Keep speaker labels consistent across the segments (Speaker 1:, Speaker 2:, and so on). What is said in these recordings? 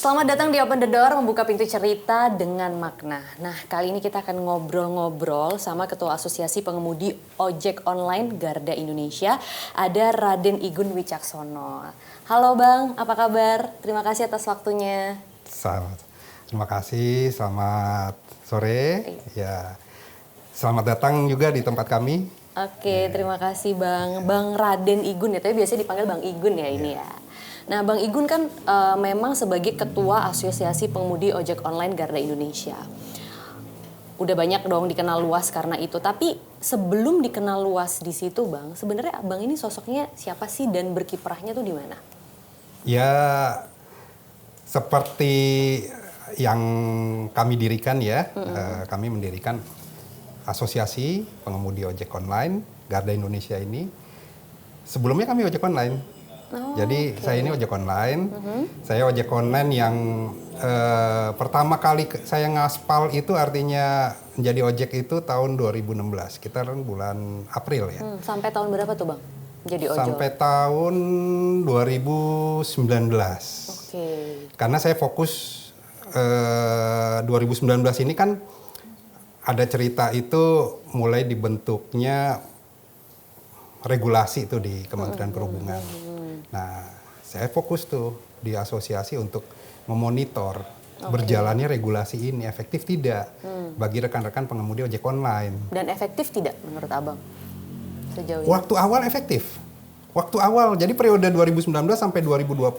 Speaker 1: Selamat datang di Open the Door, membuka pintu cerita dengan makna. Nah, kali ini kita akan ngobrol-ngobrol sama Ketua Asosiasi Pengemudi Ojek Online Garda Indonesia, ada Raden Igun Wicaksono. Halo Bang, apa kabar? Terima kasih atas waktunya.
Speaker 2: Terima kasih, selamat sore. Ya, selamat datang juga di tempat kami.
Speaker 1: Oke, terima kasih Bang. Bang Raden Igun ya, tapi biasanya dipanggil Bang Igun ya ini ya. Nah, Bang Igun kan memang sebagai Ketua Asosiasi Pengemudi Ojek Online Garda Indonesia. Udah banyak dong dikenal luas karena itu. Tapi sebelum dikenal luas di situ, Bang, sebenarnya Bang ini sosoknya siapa sih dan berkiprahnya tuh di mana?
Speaker 2: Ya, seperti yang kami dirikan ya, kami mendirikan Asosiasi Pengemudi Ojek Online Garda Indonesia ini. Sebelumnya kami ojek online. Jadi saya ini ojek online, saya ojek online yang pertama kali saya ngaspal itu artinya menjadi ojek itu tahun 2016, kita bulan April ya.
Speaker 1: Sampai tahun berapa tuh Bang jadi ojol?
Speaker 2: Sampai tahun 2019. Karena saya fokus 2019 ini kan ada cerita itu mulai dibentuknya regulasi itu di Kementerian Perhubungan. Nah, saya fokus tuh di asosiasi untuk memonitor berjalannya regulasi ini efektif tidak bagi rekan-rekan pengemudi ojek online.
Speaker 1: Dan efektif tidak menurut Abang sejauh ini?
Speaker 2: Waktu awal efektif. Waktu awal, jadi periode 2019 sampai 2020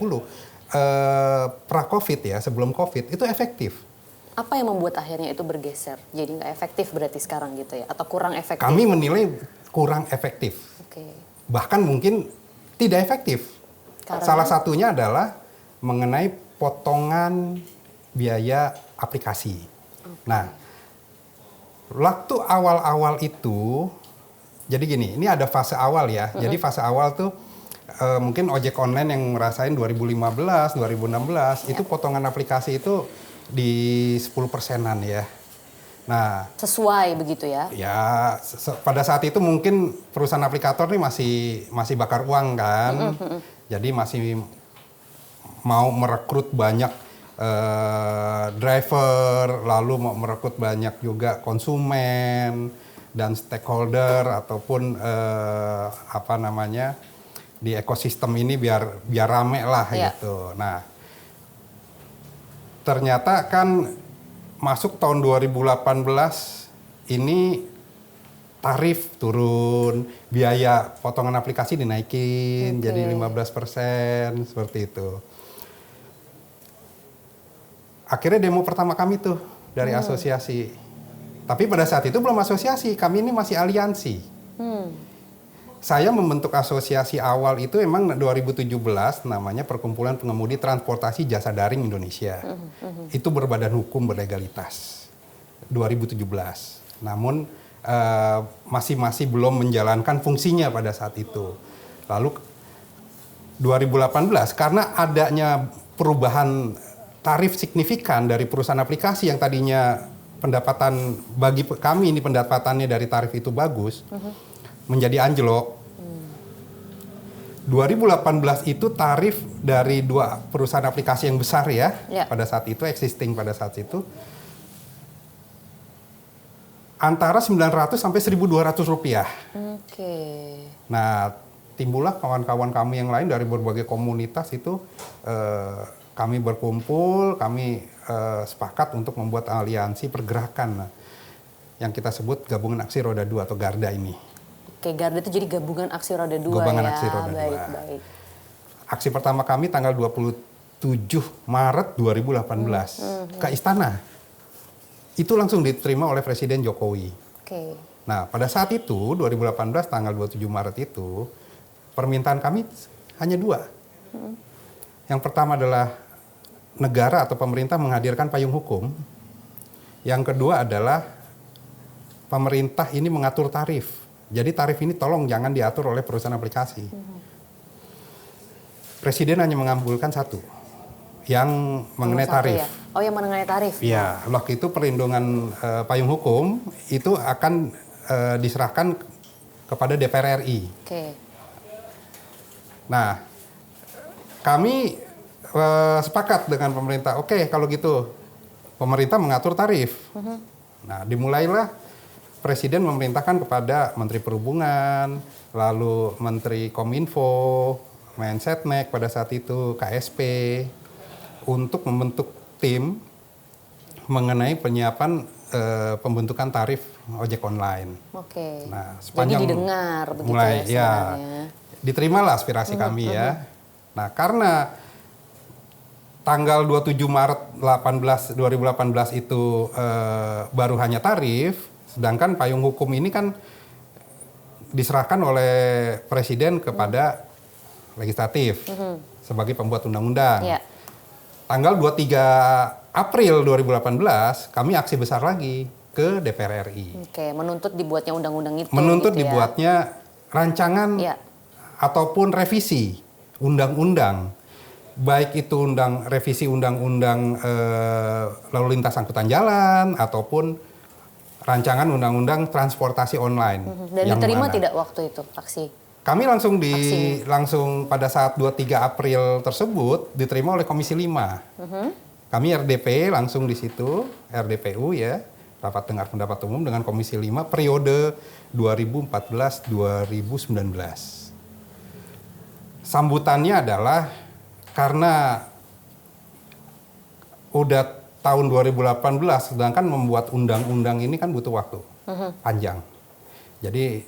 Speaker 2: pra-Covid ya, sebelum Covid itu efektif.
Speaker 1: Apa yang membuat akhirnya itu bergeser? Jadi nggak efektif berarti sekarang gitu ya? Atau kurang efektif?
Speaker 2: Kami menilai kurang efektif. Bahkan mungkin tidak efektif. Karena? Salah satunya adalah mengenai potongan biaya aplikasi. Nah, waktu awal-awal itu, jadi gini, ini ada fase awal ya. Jadi fase awal tuh mungkin ojek online yang ngerasain 2015, 2016, itu potongan aplikasi itu di 10%-an ya. Nah,
Speaker 1: sesuai begitu ya?
Speaker 2: Ya, pada saat itu mungkin perusahaan aplikator nih masih bakar uang kan. Jadi masih mau merekrut banyak driver, lalu mau merekrut banyak juga konsumen dan stakeholder ataupun di ekosistem ini biar rame lah gitu. Nah, ternyata kan masuk tahun 2018 ini tarif turun, biaya potongan aplikasi dinaikin jadi 15% seperti itu. Akhirnya demo pertama kami tuh dari asosiasi. Tapi pada saat itu belum asosiasi, kami ini masih aliansi. Saya membentuk asosiasi awal itu emang 2017 namanya Perkumpulan Pengemudi Transportasi Jasa Daring Indonesia. Itu berbadan hukum berlegalitas 2017. Namun masih belum menjalankan fungsinya pada saat itu. Lalu 2018 karena adanya perubahan tarif signifikan dari perusahaan aplikasi yang tadinya pendapatan bagi kami ini pendapatannya dari tarif itu bagus. Menjadi anjlok. 2018 itu tarif dari dua perusahaan aplikasi yang besar ya. Pada saat itu existing pada saat itu antara 900 sampai 1.200 rupiah. Nah, timbullah kawan-kawan kami yang lain dari berbagai komunitas itu kami berkumpul, kami sepakat untuk membuat aliansi pergerakan yang kita sebut Gabungan Aksi Roda 2 atau Garda ini.
Speaker 1: Garda itu jadi Gabungan Aksi Roda 2
Speaker 2: Gabungan
Speaker 1: ya.
Speaker 2: Aksi Roda 2.
Speaker 1: Baik.
Speaker 2: Aksi pertama kami tanggal 27 Maret 2018 ke Istana. Itu langsung diterima oleh Presiden Jokowi. Nah, pada saat itu 2018 tanggal 27 Maret itu permintaan kami hanya dua. Yang pertama adalah negara atau pemerintah menghadirkan payung hukum. Yang kedua adalah pemerintah ini mengatur tarif. Jadi tarif ini tolong jangan diatur oleh perusahaan aplikasi. Presiden hanya mengabulkan satu, yang mengenai tarif.
Speaker 1: Ya? Oh, yang mengenai tarif.
Speaker 2: Ya, waktu itu perlindungan payung hukum itu akan diserahkan kepada DPR RI.
Speaker 1: Oke.
Speaker 2: Nah, kami sepakat dengan pemerintah. Oke, kalau gitu pemerintah mengatur tarif. Nah, dimulailah Presiden memerintahkan kepada Menteri Perhubungan, lalu Menteri Kominfo, Mensetnek pada saat itu, KSP, untuk membentuk tim mengenai penyiapan pembentukan tarif ojek online.
Speaker 1: Oke.
Speaker 2: Nah, sepanjang
Speaker 1: jadi didengar begitu
Speaker 2: mulai
Speaker 1: ya,
Speaker 2: diterima lah aspirasi kami ya. Nah, karena tanggal 27 Maret 2018 itu baru hanya tarif, sedangkan payung hukum ini kan diserahkan oleh Presiden kepada legislatif sebagai pembuat undang-undang.
Speaker 1: Ya.
Speaker 2: Tanggal 23 April 2018 kami aksi besar lagi ke DPR RI.
Speaker 1: Oke, menuntut dibuatnya undang-undang itu.
Speaker 2: Menuntut
Speaker 1: gitu ya.
Speaker 2: dibuatnya rancangan
Speaker 1: Ya.
Speaker 2: ataupun revisi undang-undang, baik itu revisi undang-undang lalu lintas angkutan jalan ataupun rancangan undang-undang transportasi online.
Speaker 1: Dan
Speaker 2: yang
Speaker 1: diterima
Speaker 2: mana?
Speaker 1: tidak waktu itu aksi?
Speaker 2: Kami langsung pada saat 23 April tersebut diterima oleh Komisi 5. Kami RDP langsung di situ, RDPU ya, rapat dengar pendapat umum dengan Komisi 5 periode 2014-2019. Sambutannya adalah karena udah tahun 2018, sedangkan membuat undang-undang ini kan butuh waktu panjang. Jadi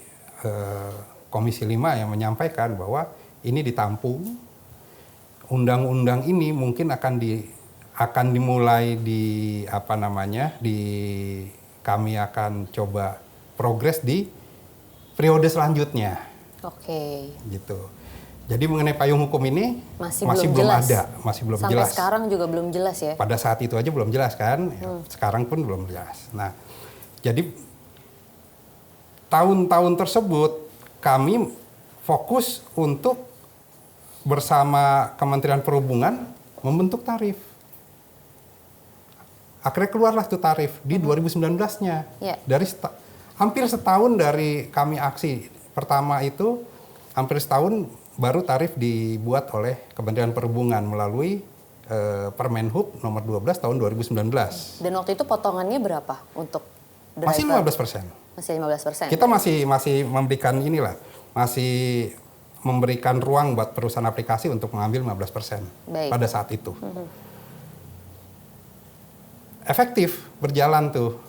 Speaker 2: Komisi 5 yang menyampaikan bahwa ini ditampung, undang-undang ini mungkin akan dimulai kami akan coba progres di periode selanjutnya.
Speaker 1: Oke.
Speaker 2: Gitu. Jadi mengenai payung hukum ini masih belum
Speaker 1: jelas.
Speaker 2: ada, masih belum
Speaker 1: Sampai
Speaker 2: jelas.
Speaker 1: Sampai sekarang juga belum jelas ya?
Speaker 2: Pada saat itu aja belum jelas kan, sekarang pun belum jelas. Nah, jadi tahun-tahun tersebut kami fokus untuk bersama Kementerian Perhubungan membentuk tarif. Akhirnya keluarlah itu tarif di 2019-nya.
Speaker 1: Yeah.
Speaker 2: Dari hampir setahun dari kami aksi pertama itu, hampir setahun baru tarif dibuat oleh Kementerian Perhubungan melalui Permenhub nomor 12 tahun 2019.
Speaker 1: Dan waktu itu potongannya berapa untuk driver?
Speaker 2: Masih 15%.
Speaker 1: Masih 15%.
Speaker 2: Kita masih memberikan masih memberikan ruang buat perusahaan aplikasi untuk mengambil 15% pada saat itu. Efektif berjalan tuh.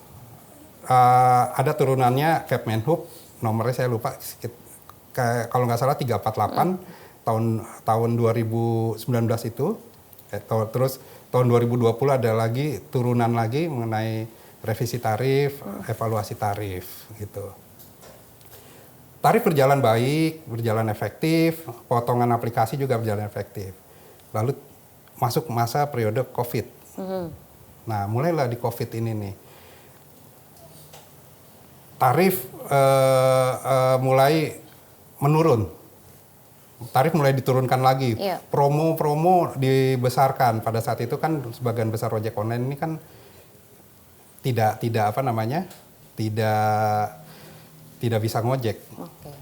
Speaker 2: Ada turunannya Kemenhub, nomornya saya lupa, kalau nggak salah 348 tahun 2019 itu. Terus tahun 2020 ada lagi turunan lagi mengenai revisi tarif, evaluasi tarif gitu. Tarif berjalan baik, berjalan efektif, potongan aplikasi juga berjalan efektif. Lalu masuk masa periode COVID. Nah, mulailah di COVID ini nih. Tarif mulai menurun. Tarif mulai diturunkan lagi.
Speaker 1: Iya.
Speaker 2: Promo-promo dibesarkan. Pada saat itu kan sebagian besar ojek online ini kan tidak bisa ngojek.
Speaker 1: Okay.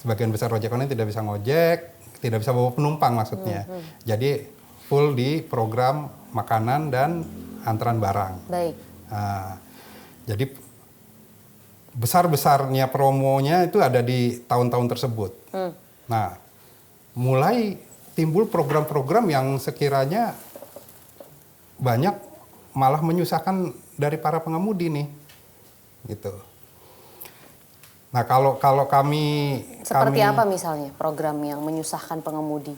Speaker 2: Sebagian besar ojek online tidak bisa ngojek, tidak bisa bawa penumpang maksudnya. Jadi full di program makanan dan antaran barang.
Speaker 1: Baik.
Speaker 2: Nah, jadi besar-besarnya promonya itu ada di tahun-tahun tersebut. Nah, mulai timbul program-program yang sekiranya banyak malah menyusahkan dari para pengemudi nih, gitu. Nah, kalau kami
Speaker 1: seperti apa misalnya program yang menyusahkan pengemudi,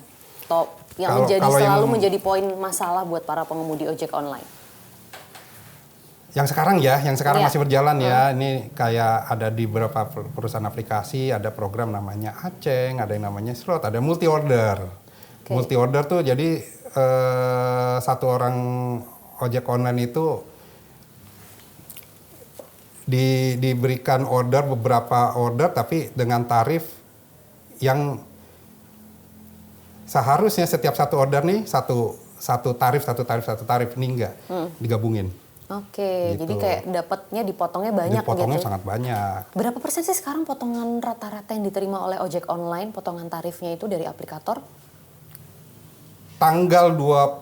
Speaker 1: atau yang
Speaker 2: kalau
Speaker 1: selalu menjadi poin masalah buat para pengemudi ojek online?
Speaker 2: yang sekarang
Speaker 1: Iya.
Speaker 2: masih berjalan ya. Ini kayak ada di beberapa perusahaan aplikasi, ada program namanya Aceng, ada yang namanya Slot, ada multi order.
Speaker 1: Oke.
Speaker 2: Multi order tuh jadi satu orang ojek online itu diberikan beberapa order tapi dengan tarif yang seharusnya setiap satu order nih satu tarif ini enggak digabungin.
Speaker 1: Oke,
Speaker 2: Gitu.
Speaker 1: jadi kayak dapatnya dipotongnya banyak
Speaker 2: Dipotongnya
Speaker 1: gitu.
Speaker 2: sangat banyak.
Speaker 1: Berapa persen sih sekarang potongan rata-rata yang diterima oleh ojek online, potongan tarifnya itu dari aplikator?
Speaker 2: Tanggal 17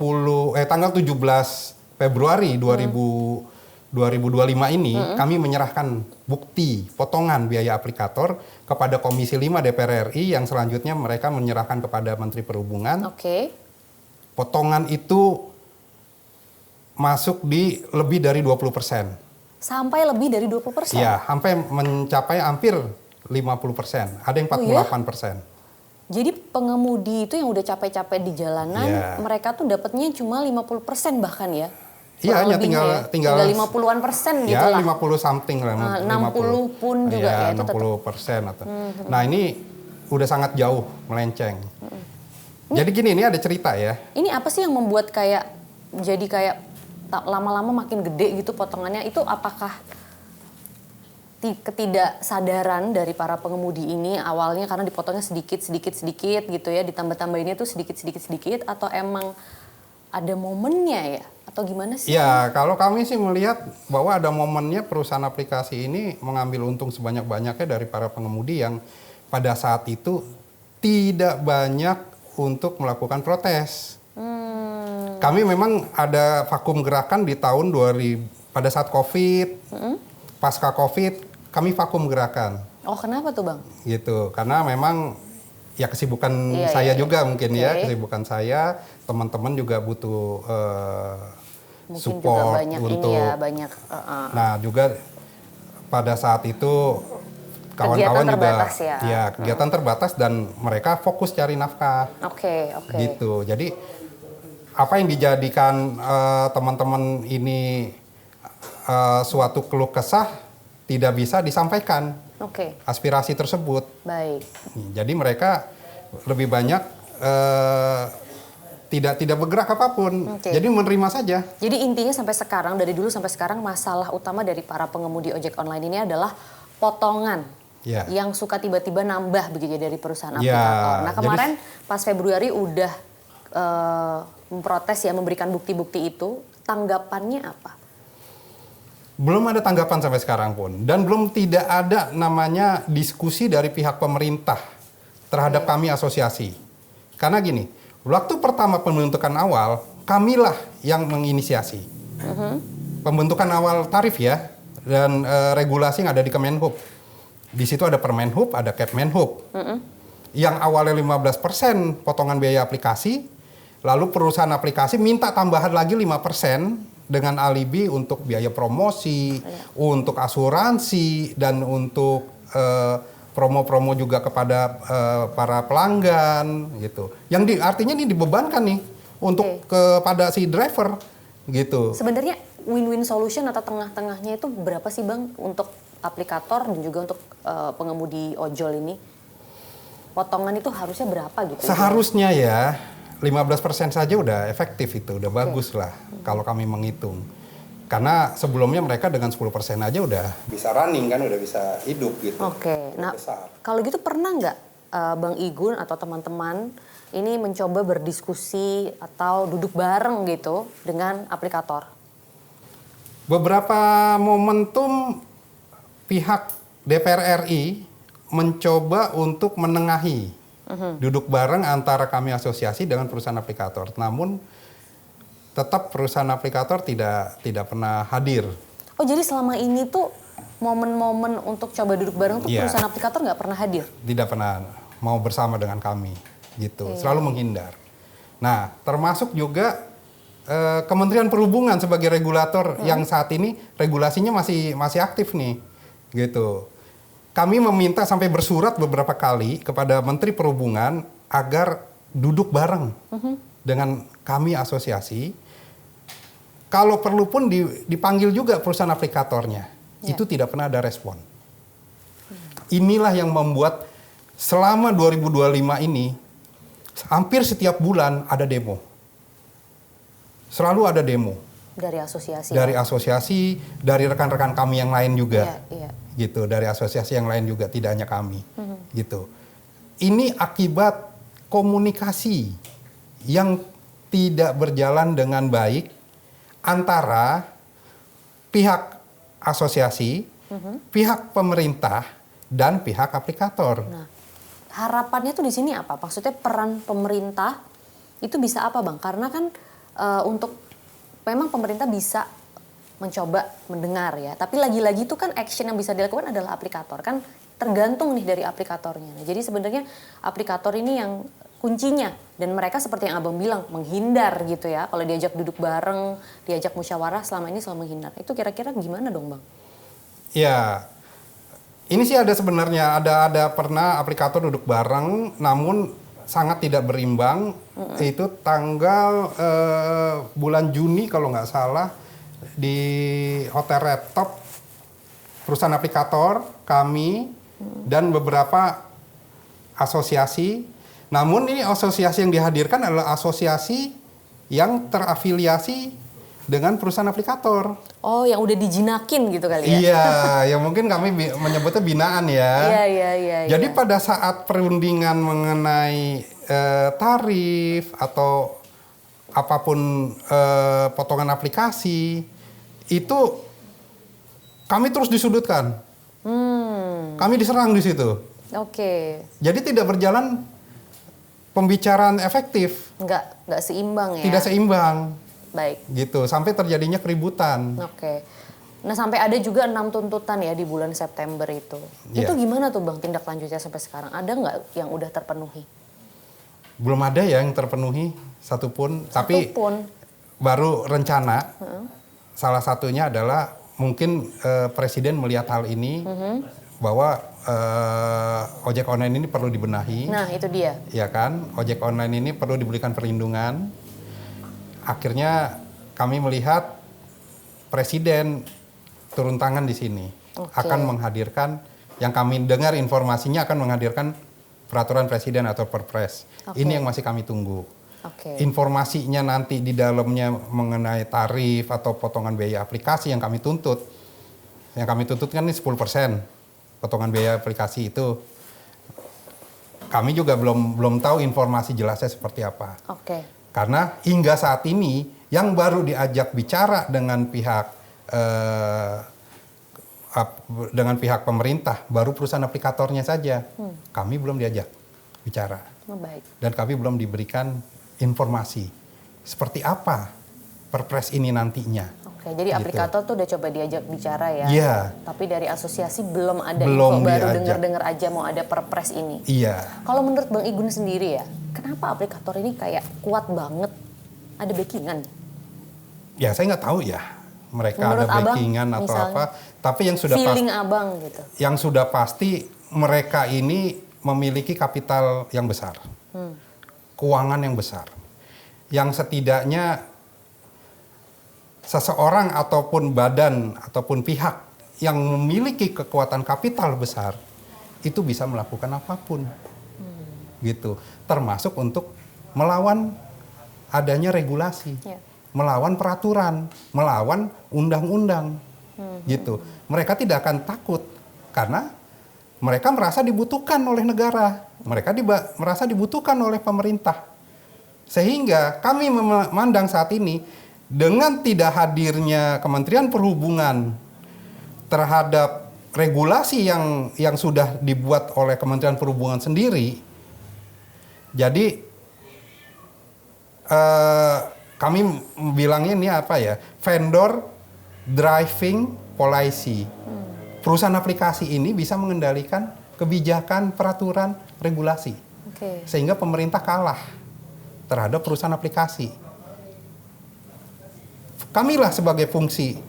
Speaker 2: Februari 2025 ini kami menyerahkan bukti potongan biaya aplikator kepada Komisi 5 DPR RI yang selanjutnya mereka menyerahkan kepada Menteri Perhubungan.
Speaker 1: Oke.
Speaker 2: Potongan itu masuk di lebih dari 20%.
Speaker 1: Sampai lebih dari 20%?
Speaker 2: Ya, sampai mencapai hampir 50%. Ada yang 48%.
Speaker 1: Jadi pengemudi itu yang udah capek-capek di jalanan,
Speaker 2: Iya.
Speaker 1: mereka tuh dapatnya cuma 50% bahkan ya?
Speaker 2: Iya,
Speaker 1: Kurang
Speaker 2: hanya
Speaker 1: lebihnya
Speaker 2: tinggal
Speaker 1: 50-an persen gitu
Speaker 2: ya,
Speaker 1: lah.
Speaker 2: 50 something lah.
Speaker 1: 60 pun juga ya, itu tetap.
Speaker 2: 60%. Nah, ini udah sangat jauh melenceng. Jadi gini, ini ada cerita ya.
Speaker 1: Ini apa sih yang membuat kayak jadi kayak lama-lama makin gede gitu potongannya? Itu apakah ketidaksadaran dari para pengemudi ini awalnya karena dipotongnya sedikit gitu ya, ditambah-tambahinnya tuh sedikit atau emang ada momennya ya? Atau gimana sih?
Speaker 2: Ya, kalau kami sih melihat bahwa ada momennya perusahaan aplikasi ini mengambil untung sebanyak-banyaknya dari para pengemudi yang pada saat itu tidak banyak untuk melakukan protes. Kami memang ada vakum gerakan di tahun 2000 pada saat COVID, pasca COVID, kami vakum gerakan.
Speaker 1: Oh, kenapa tuh Bang?
Speaker 2: Gitu, karena memang ya kesibukan
Speaker 1: Iya,
Speaker 2: saya
Speaker 1: iya.
Speaker 2: juga mungkin ya,
Speaker 1: Oke.
Speaker 2: kesibukan saya, teman-teman juga butuh
Speaker 1: Mungkin
Speaker 2: support
Speaker 1: juga banyak
Speaker 2: untuk.
Speaker 1: ini ya, banyak.
Speaker 2: Nah, juga pada saat itu kawan-kawan
Speaker 1: Kegiatan
Speaker 2: juga
Speaker 1: terbatas ya.
Speaker 2: kegiatan terbatas dan mereka fokus cari nafkah.
Speaker 1: Oke.
Speaker 2: Gitu. Jadi apa yang dijadikan teman-teman ini suatu keluh kesah tidak bisa disampaikan
Speaker 1: Oke,
Speaker 2: aspirasi tersebut.
Speaker 1: baik.
Speaker 2: Jadi mereka lebih banyak tidak bergerak apapun.
Speaker 1: Oke.
Speaker 2: Jadi menerima saja.
Speaker 1: Jadi intinya sampai sekarang, dari dulu sampai sekarang masalah utama dari para pengemudi ojek online ini adalah potongan.
Speaker 2: Ya.
Speaker 1: Yang suka tiba-tiba nambah begitu dari perusahaan
Speaker 2: Ya,
Speaker 1: aplikator. Nah
Speaker 2: jadi-
Speaker 1: kemarin pas Februari udah memprotes ya, memberikan bukti-bukti itu, tanggapannya apa?
Speaker 2: Belum ada tanggapan sampai sekarang pun. Dan belum tidak ada namanya diskusi dari pihak pemerintah terhadap kami asosiasi. Karena gini, waktu pertama pembentukan awal, kamilah yang menginisiasi. Pembentukan awal tarif ya, dan regulasi yang ada di Kemenhub. Di situ ada Permenhub, ada Kepmenhub. Yang awalnya 15% potongan biaya aplikasi, lalu perusahaan aplikasi minta tambahan lagi 5% dengan alibi untuk biaya promosi, untuk asuransi, dan untuk promo-promo juga kepada para pelanggan gitu. Yang artinya ini dibebankan nih untuk kepada si driver gitu.
Speaker 1: Sebenarnya win-win solution atau tengah-tengahnya itu berapa sih Bang untuk aplikator dan juga untuk pengemudi ojol ini? Potongan itu harusnya berapa gitu?
Speaker 2: Seharusnya ya 15% saja udah efektif itu, udah bagus lah kalau kami menghitung. Karena sebelumnya mereka dengan 10% aja udah bisa running kan, udah bisa hidup gitu.
Speaker 1: Oke, nah
Speaker 2: Besar.
Speaker 1: kalau gitu pernah nggak Bang Igun atau teman-teman ini mencoba berdiskusi atau duduk bareng gitu dengan aplikator?
Speaker 2: Beberapa momentum pihak DPR RI mencoba untuk menengahi duduk bareng antara kami asosiasi dengan perusahaan aplikator. Namun tetap perusahaan aplikator tidak pernah hadir.
Speaker 1: Oh jadi selama ini tuh momen-momen untuk coba duduk bareng tuh
Speaker 2: Iya.
Speaker 1: perusahaan aplikator nggak pernah hadir?
Speaker 2: Tidak pernah mau bersama dengan kami gitu, selalu menghindar. Nah, termasuk juga Kementerian Perhubungan sebagai regulator yang saat ini regulasinya masih aktif nih, gitu. Kami meminta sampai bersurat beberapa kali kepada Menteri Perhubungan agar duduk bareng dengan kami asosiasi kalau perlu pun dipanggil juga perusahaan aplikatornya. Itu tidak pernah ada respon. Inilah yang membuat selama 2025 ini hampir setiap bulan ada demo. Selalu ada demo.
Speaker 1: Dari asosiasi.
Speaker 2: Dari asosiasi, dari rekan-rekan kami yang lain juga.
Speaker 1: Iya.
Speaker 2: Gitu, dari asosiasi yang lain juga, tidak hanya kami. Gitu. Ini akibat komunikasi yang tidak berjalan dengan baik antara pihak asosiasi, pihak pemerintah, dan pihak aplikator.
Speaker 1: Nah, harapannya tuh di sini apa? Maksudnya peran pemerintah itu bisa apa, Bang? Karena kan untuk memang pemerintah bisa mencoba mendengar ya, tapi lagi-lagi itu kan action yang bisa dilakukan adalah aplikator, kan tergantung nih dari aplikatornya. Nah, jadi sebenarnya aplikator ini yang kuncinya, dan mereka seperti yang Abang bilang menghindar gitu ya. Kalau diajak duduk bareng, diajak musyawarah, selama ini selalu menghindar. Itu kira-kira gimana dong, Bang?
Speaker 2: Ya, ini sih ada sebenarnya ada pernah aplikator duduk bareng, namun sangat tidak berimbang. Itu tanggal bulan Juni kalau nggak salah di Hotel Redtop, perusahaan aplikator, kami dan beberapa asosiasi. Namun ini asosiasi yang dihadirkan adalah asosiasi yang terafiliasi dengan perusahaan aplikator.
Speaker 1: Oh, yang udah dijinakin gitu kali ya?
Speaker 2: Iya, ya mungkin kami menyebutnya binaan ya.
Speaker 1: Iya.
Speaker 2: Jadi pada saat perundingan mengenai tarif atau apapun potongan aplikasi, itu kami terus disudutkan. Kami diserang di situ.
Speaker 1: Oke.
Speaker 2: Jadi tidak berjalan pembicaraan efektif.
Speaker 1: Nggak seimbang ya?
Speaker 2: Tidak seimbang.
Speaker 1: Baik.
Speaker 2: Gitu, sampai terjadinya keributan.
Speaker 1: Oke. Nah, sampai ada juga 6 tuntutan ya di bulan September itu.
Speaker 2: Iya.
Speaker 1: Itu gimana tuh, Bang, tindak lanjutnya sampai sekarang? Ada nggak yang udah terpenuhi?
Speaker 2: Belum ada ya yang terpenuhi satupun. Tapi baru rencana. Salah satunya adalah mungkin Presiden melihat hal ini bahwa ojek online ini perlu dibenahi.
Speaker 1: Nah, itu dia.
Speaker 2: Ya kan, ojek online ini perlu diberikan perlindungan. Akhirnya kami melihat Presiden turun tangan di sini. Akan menghadirkan, yang kami dengar informasinya akan menghadirkan peraturan Presiden atau Perpres. Ini yang masih kami tunggu. Informasinya nanti di dalamnya mengenai tarif atau potongan biaya aplikasi yang kami tuntut. Yang kami tuntut kan ini 10%. Potongan biaya aplikasi itu, kami juga belum tahu informasi jelasnya seperti apa. Karena hingga saat ini yang baru diajak bicara dengan pihak pemerintah baru perusahaan aplikatornya saja. Kami belum diajak bicara. Dan kami belum diberikan informasi seperti apa Perpres ini nantinya.
Speaker 1: Jadi aplikator tuh udah coba diajak bicara ya.
Speaker 2: Iya.
Speaker 1: Tapi dari asosiasi belum ada info, baru dengar-dengar aja mau ada Perpres ini.
Speaker 2: Iya.
Speaker 1: Kalau menurut Bang Igun sendiri ya, kenapa aplikator ini kayak kuat banget? Ada backingan?
Speaker 2: Ya saya nggak tahu ya. Mereka
Speaker 1: menurut
Speaker 2: ada backingan
Speaker 1: abang,
Speaker 2: atau
Speaker 1: misalnya,
Speaker 2: apa. Tapi yang sudah
Speaker 1: feeling abang gitu.
Speaker 2: Yang sudah pasti mereka ini memiliki kapital yang besar. Keuangan yang besar. Yang setidaknya seseorang ataupun badan ataupun pihak yang memiliki kekuatan kapital besar itu bisa melakukan apapun. Gitu. Termasuk untuk melawan adanya regulasi. Melawan peraturan, melawan undang-undang. Gitu. Mereka tidak akan takut karena mereka merasa dibutuhkan oleh negara. Mereka merasa dibutuhkan oleh pemerintah. Sehingga kami memandang saat ini dengan tidak hadirnya Kementerian Perhubungan terhadap regulasi yang sudah dibuat oleh Kementerian Perhubungan sendiri, jadi kami bilangnya ini apa ya, vendor driving policy. Perusahaan aplikasi ini bisa mengendalikan kebijakan, peraturan, regulasi, sehingga pemerintah kalah terhadap perusahaan aplikasi. Kamilah sebagai fungsi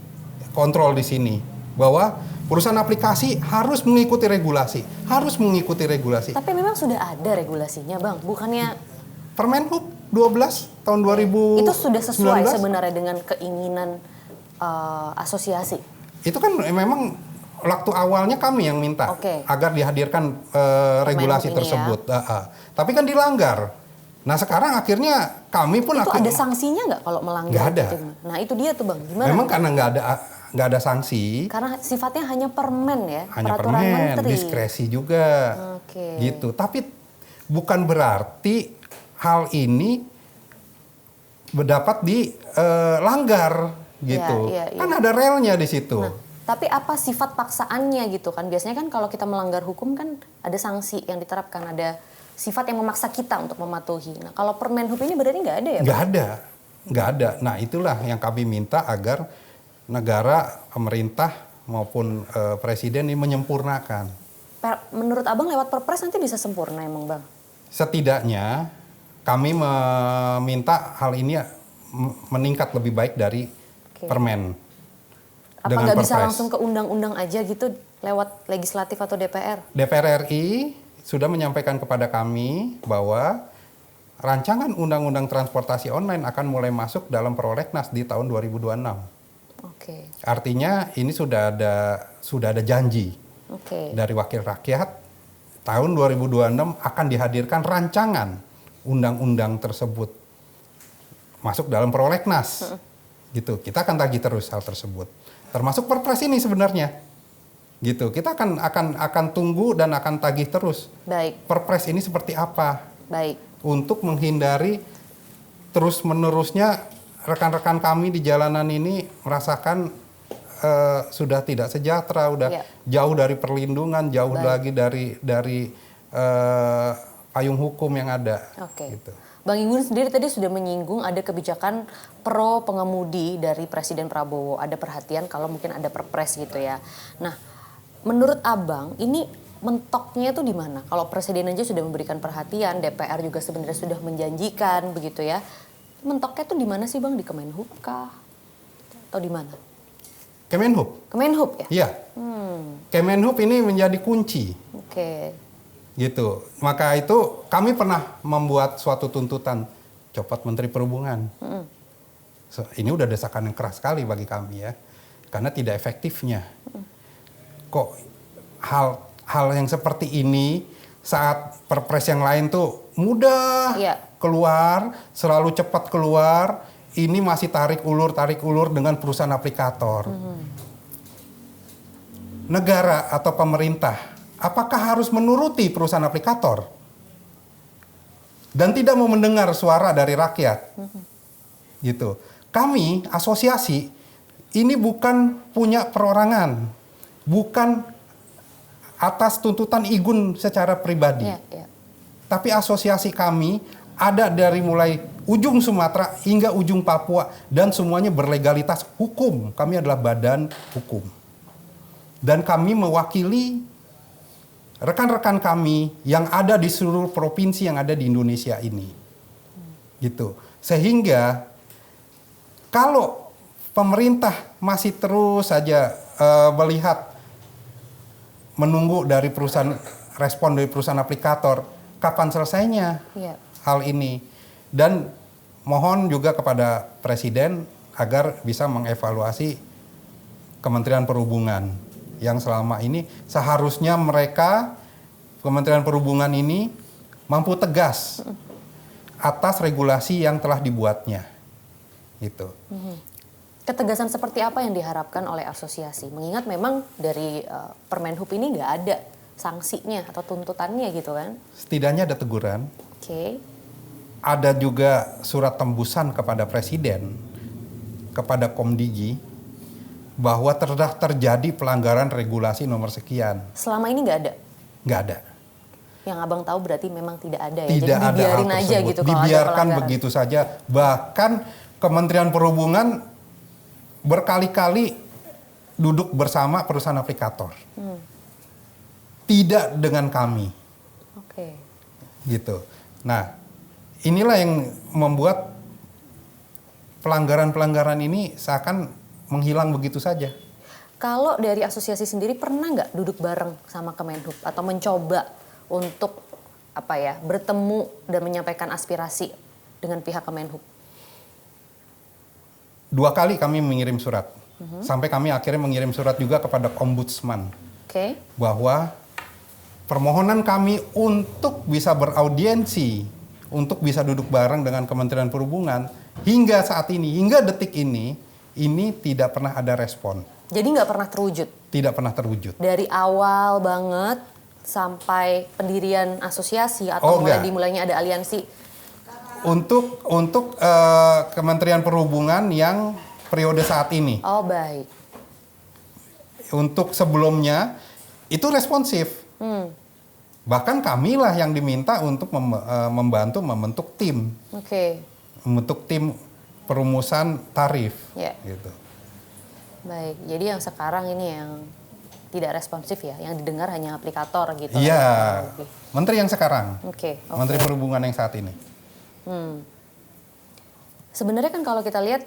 Speaker 2: kontrol di sini bahwa perusahaan aplikasi harus mengikuti regulasi,
Speaker 1: Tapi memang sudah ada regulasinya, Bang, bukannya
Speaker 2: Permenhub. tahun 2019.
Speaker 1: Itu sudah sesuai sebenarnya dengan keinginan asosiasi.
Speaker 2: Itu kan memang waktu awalnya kami yang minta agar dihadirkan regulasi tersebut. Tapi kan dilanggar. Nah sekarang akhirnya kami pun...
Speaker 1: Itu ada sanksinya nggak kalau melanggar?
Speaker 2: Nggak ada.
Speaker 1: Gitu? Nah itu dia tuh Bang, gimana?
Speaker 2: Memang karena nggak ada sanksi.
Speaker 1: Karena sifatnya hanya permen ya,
Speaker 2: hanya
Speaker 1: peraturan
Speaker 2: permen,
Speaker 1: menteri.
Speaker 2: diskresi juga. Gitu. Tapi bukan berarti hal ini dapat dilanggar gitu. Kan ada relnya di situ.
Speaker 1: Nah, tapi apa sifat paksaannya gitu kan? Biasanya kan kalau kita melanggar hukum kan ada sanksi yang diterapkan, ada sifat yang memaksa kita untuk mematuhi. Nah, kalau Permen Hub ini berarti nggak ada ya, Pak?
Speaker 2: Nggak ada. Nah, itulah yang kami minta agar negara, pemerintah maupun presiden ini menyempurnakan.
Speaker 1: Menurut Abang lewat Perpres nanti bisa sempurna emang, Bang?
Speaker 2: Setidaknya kami meminta hal ini meningkat lebih baik dari Permen.
Speaker 1: Apa nggak bisa langsung ke undang-undang aja gitu lewat legislatif atau DPR?
Speaker 2: DPR RI sudah menyampaikan kepada kami bahwa rancangan undang-undang transportasi online akan mulai masuk dalam prolegnas di tahun 2026. Artinya ini sudah ada janji dari wakil rakyat tahun 2026 akan dihadirkan rancangan undang-undang tersebut masuk dalam prolegnas. Gitu. Kita akan tagih terus hal tersebut. Termasuk Perpres ini sebenarnya. Gitu. Kita akan tunggu dan akan tagih terus.
Speaker 1: Baik.
Speaker 2: Perpres ini seperti apa?
Speaker 1: Baik.
Speaker 2: Untuk menghindari terus-menerusnya rekan-rekan kami di jalanan ini merasakan sudah tidak sejahtera, udah jauh dari perlindungan, jauh lagi dari payung hukum yang ada. Gitu.
Speaker 1: Bang Igun sendiri tadi sudah menyinggung ada kebijakan pro pengemudi dari Presiden Prabowo. Ada perhatian kalau mungkin ada Perpres gitu ya. Nah, menurut Abang ini mentoknya tuh di mana? Kalau Presiden aja sudah memberikan perhatian, DPR juga sebenarnya sudah menjanjikan begitu ya. Mentoknya tuh di mana sih Bang? Di Kemenhub kah? Atau di mana?
Speaker 2: Kemenhub.
Speaker 1: Kemenhub ya?
Speaker 2: Iya. Kemenhub ini menjadi kunci. Gitu. Maka itu kami pernah membuat suatu tuntutan copot Menteri Perhubungan. Ini udah desakan yang keras sekali bagi kami ya. Karena tidak efektifnya. Kok hal yang seperti ini saat Perpres yang lain tuh mudah keluar, selalu cepat keluar, ini masih tarik ulur dengan perusahaan aplikator. Negara atau pemerintah apakah harus menuruti perusahaan aplikator dan tidak mau mendengar suara dari rakyat? Gitu. Kami asosiasi ini bukan punya perorangan, bukan atas tuntutan Igun secara pribadi. Tapi asosiasi kami ada dari mulai ujung Sumatera hingga ujung Papua dan semuanya berlegalitas hukum. Kami adalah badan hukum. Dan kami mewakili rekan-rekan kami yang ada di seluruh provinsi yang ada di Indonesia ini. Gitu. Sehingga kalau pemerintah masih terus saja melihat menunggu dari respon dari perusahaan aplikator, kapan selesainya hal ini? Dan mohon juga kepada Presiden agar bisa mengevaluasi Kementerian Perhubungan yang selama ini seharusnya mereka Kementerian Perhubungan ini mampu tegas atas regulasi yang telah dibuatnya. Gitu.
Speaker 1: Ketegasan seperti apa yang diharapkan oleh asosiasi? Mengingat memang dari Permen Hub ini nggak ada sanksinya atau tuntutannya gitu kan?
Speaker 2: Setidaknya ada teguran. Ada juga surat tembusan kepada Presiden, kepada Komdigi, bahwa telah terjadi pelanggaran regulasi nomor sekian.
Speaker 1: Selama ini nggak ada?
Speaker 2: Nggak ada.
Speaker 1: Yang Abang tahu berarti memang tidak ada ya?
Speaker 2: Tidak
Speaker 1: jadi
Speaker 2: ada
Speaker 1: dibiarin
Speaker 2: hal
Speaker 1: aja
Speaker 2: tersebut.
Speaker 1: gitu
Speaker 2: Dibiarkan begitu saja. Bahkan Kementerian Perhubungan berkali-kali duduk bersama perusahaan aplikator. Tidak dengan kami. Gitu. Nah, inilah yang membuat pelanggaran-pelanggaran ini seakan menghilang begitu saja.
Speaker 1: Kalau dari asosiasi sendiri pernah nggak duduk bareng sama Kemenhub atau mencoba untuk bertemu dan menyampaikan aspirasi dengan pihak Kemenhub?
Speaker 2: 2 kali kami mengirim surat. Sampai kami akhirnya mengirim surat juga kepada Ombudsman.
Speaker 1: Oke.
Speaker 2: Bahwa permohonan kami untuk bisa beraudiensi, untuk bisa duduk bareng dengan Kementerian Perhubungan, hingga saat ini, hingga detik ini tidak pernah ada respon.
Speaker 1: Jadi nggak pernah terwujud?
Speaker 2: Tidak pernah terwujud.
Speaker 1: Dari awal banget sampai pendirian asosiasi atau dimulainya ada aliansi?
Speaker 2: Untuk Kementerian Perhubungan yang periode saat ini.
Speaker 1: Oh, baik.
Speaker 2: Untuk sebelumnya itu responsif. Bahkan kamilah yang diminta untuk membantu membentuk tim.
Speaker 1: Oke.
Speaker 2: Membentuk tim perumusan tarif.
Speaker 1: Ya.
Speaker 2: Gitu.
Speaker 1: Baik, jadi yang sekarang ini yang tidak responsif ya, yang didengar hanya aplikator gitu.
Speaker 2: Iya, menteri yang sekarang.
Speaker 1: Oke.
Speaker 2: Menteri Perhubungan yang saat ini.
Speaker 1: Sebenarnya kan kalau kita lihat